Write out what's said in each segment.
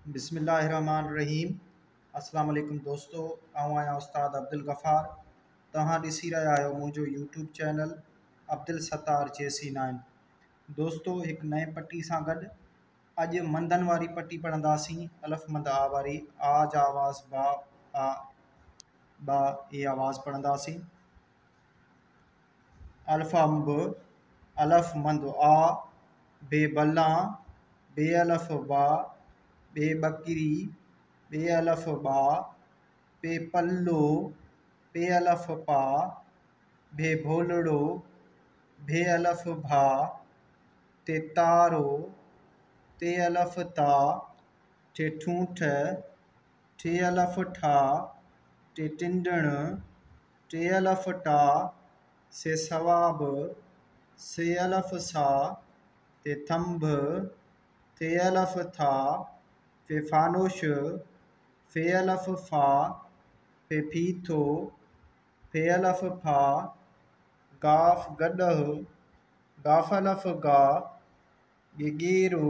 बिस्मिल्लाहिर्रहमानिर्रहीम। अस्सलाम वालेकुम दोस्तों, आऊं आहियां उस्ताद अब्दुल गफ़ार। तव्हां ॾिसी रहिया आहियो मुंहिंजो YouTube channel Abdul Sattar JC9। दोस्तों, हिकु नए पटी सां गॾु अॼु मंदनि वारी पटी पढ़ंदासीं। अलफ़ मंद आ वारी आज आवाज़ बा आ बा ये आवाज़ पढ़ंदासीं। अल्फ़ अंब, अलफ़ मंद आ, बे बल्ला, बे अलफ़ बा, बे बकरी, बे अलफ़ बा, पे पल्लो, पे अलफ़ पा, भे भोलड़ो, भे अलफ़ भा, ते तारो, ते अलफ़ ता, टे ठूंठ, ठे अलफ़ ठा, टे टिंडण, टे अलफ़ टा, से सवाब, से अलफ़ सा, ते थंभ, थे अलफ़ था, फे फानोश, फे अलफ़ फा, फे फीथो, फे अलफ़ फा, गाफ गडह, गाफ अलफ़ गा, गे गेरो,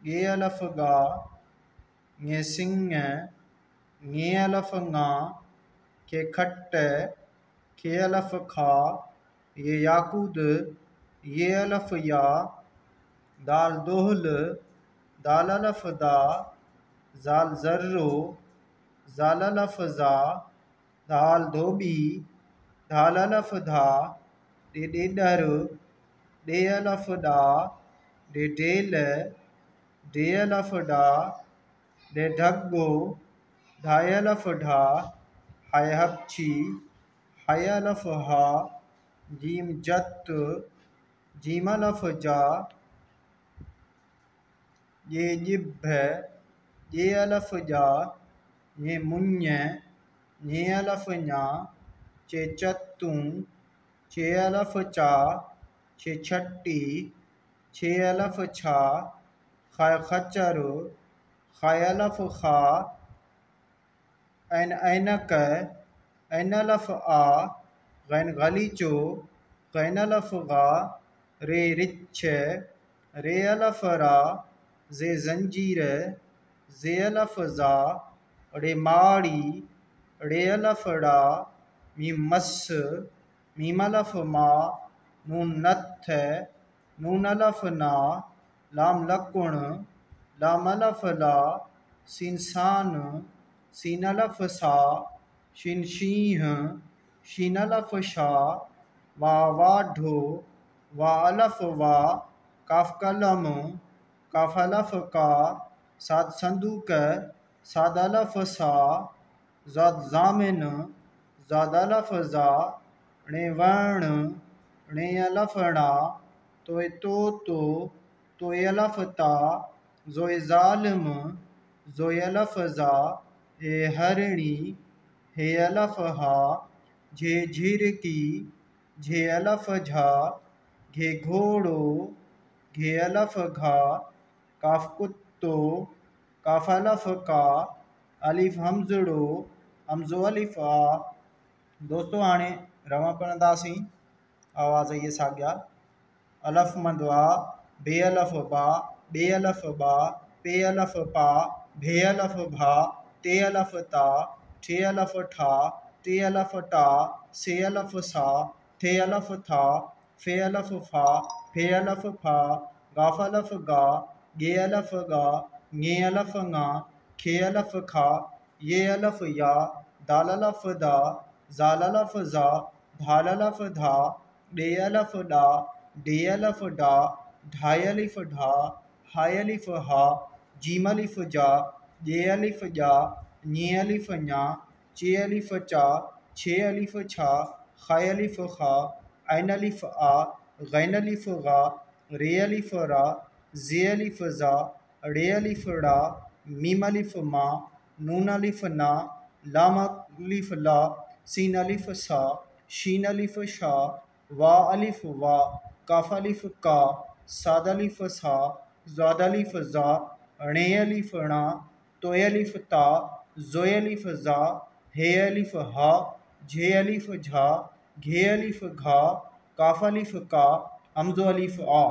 गे अलफ़ गा, गे सिंह, गे अलफ़ गा, के खट, खे अलफ़ खा, ये याकूद, ये अलफ़ या, दाल दोहल, दाल अलफ़ दा, जाल ज़र्रो, जाल अलफ़ ज़ा, दाल धोबी, दाल अलफ़ धा, डे ॾेॾर, डे अलफ़ डा, डे ढेल, डे अलफ़ डा, डे ढगो, ढाई अलफ़ ढा, हाय हपछी, हाय अलफ़ हा, जीम जत, जीम अलफ़ जा, ये जिभ, ये अलफ़ जा, ये मुञ, ये अलफ़ ञा, चे चतूं, चे अलफ़ चा, चे छट्टी, छे अलफ़ छा, खाय खचर, खाय अलफ़ खा, ऐन ऐनक, ऐन अलफ़ आ, गैन गलीचो, गैन अलफ़ गा, रे रिछ, रे अलफ़ रा, जे जंजीर, जे अलफ़ ज़ा, रे माड़ी, रे अलफ़ डा, मीम मस, मीम अलफ़ मा, नून नथ, नून अलफ़ ना, लाम लकुण, लाम अलफ़ ला, सीन सान, सीन अलफ़ सा, शीन शींह, शीन अलफ़ शा, वा वाढो, वा अलफ़ वा, काफ कलम, काफ अलफ़ का, साद संदूक, साद अलफ़ सा, ज़ाद ज़ामिन, ज़ाद अलफ़ ज़ा, णे वर्ण, णे अलफ़ णा, तोए तोतो, तोए अलफ़ ता, ज़ोए ज़ालिम, ज़ोए अलफ़ ज़ा, हे हरणी, हे अलफ़ हा, झे झिरकी, झे अलफ़ झा, घे घोड़ो, घे अलफ़ घा, काफ कुत्तो, काफ अलफ़ का, अलिफ हमज़ड़ो, हमज़ो अलिफ आ। दोस्तों, हाणे रवां पढ़ंदासीं। आवाज़ इहे साॻिया। अलफ़ मंद आ, बे अलफ़ बा, बे अलफ़ बा, पे अलफ़ पा, भे अलफ़ भा, ते अलफ़ ता, ठे अलफ़ ठा, टे अलफ़ टा, से अलफ़ सा, थे अलफ़ था, फे अलफ़ फा, फे अलफ़ फा, गाफ अलफ़ गा, गे अलफ़ गा, ङे अलफ़ ङा, खे अलफ़ खा, ये अलफ़ या, दाल अलफ़ दा, ज़ाल अलफ़ ज़ा, धाल अलफ़ धा, डे अलफ़ डा, डे अलफ़ डा, ढाई अलिफ ढा, हाय अलिफ हा, जीम अलिफ जा, ये अलिफ जा, ञे अलिफ ञा, चे अलिफ चा, छे अलिफ छा, खाय अलिफ खा, ऐन अलिफ आ, गैन अलिफ गा, रे अलिफ रा, जे अलिफ ज़ा, रे अलिफ ड़ा, मीम अलिफ मा, नून अलिफ ना, लाम अलिफ ला, सीन अलिफ सा, शीन अलिफ शा, वा अलिफ वा, काफ अलिफ का, साद अलिफ सा, ज़ाद अलिफ ज़ा, णे अलिफ णा, तोए अलिफ ता, ज़ोए अलिफ ज़ा, हे अलिफ हा, झे अलिफ झा, घे अलिफ घा, काफ अलिफ का, हमज़ो अलिफ आ।